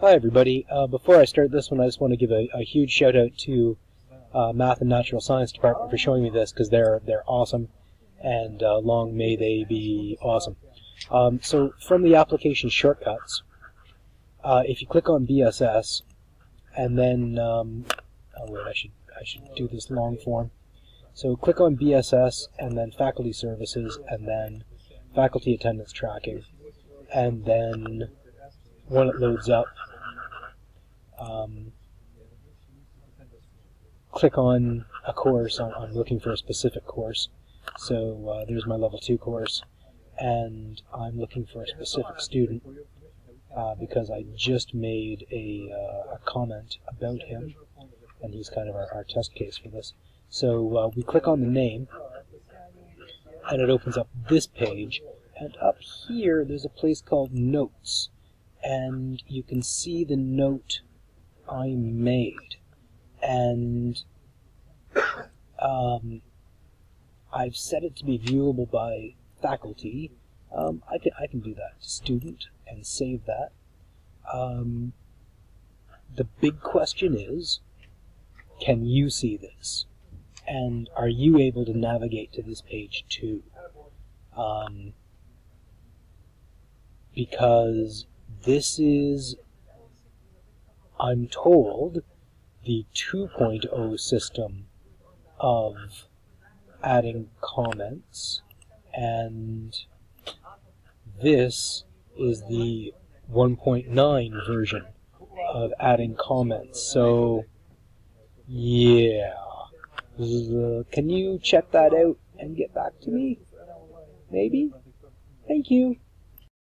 Hi everybody. Before I start this one, I just want to give a huge shout out to Math and Natural Science Department for showing me this, because they're awesome, and long may they be awesome. So from the application shortcuts, if you click on BSS, and then oh wait, I should do this long form. So click on BSS, and then Faculty Services, and then Faculty Attendance Tracking, and then when it loads up, click on a course. I'm looking for a specific course. So there's my level 2 course, and I'm looking for a specific student because I just made a comment about him, and he's kind of our test case for this. So we click on the name, and it opens up this page, and up here there's a place called Notes, and you can see the note I made. And I've set it to be viewable by faculty. I can do that. Student, and save that. The big question is, can you see this? And are you able to navigate to this page too? Because this is, I'm told, the 2.0 system of adding comments, and this is the 1.9 version of adding comments. So yeah, can you check that out and get back to me? Maybe? Thank you.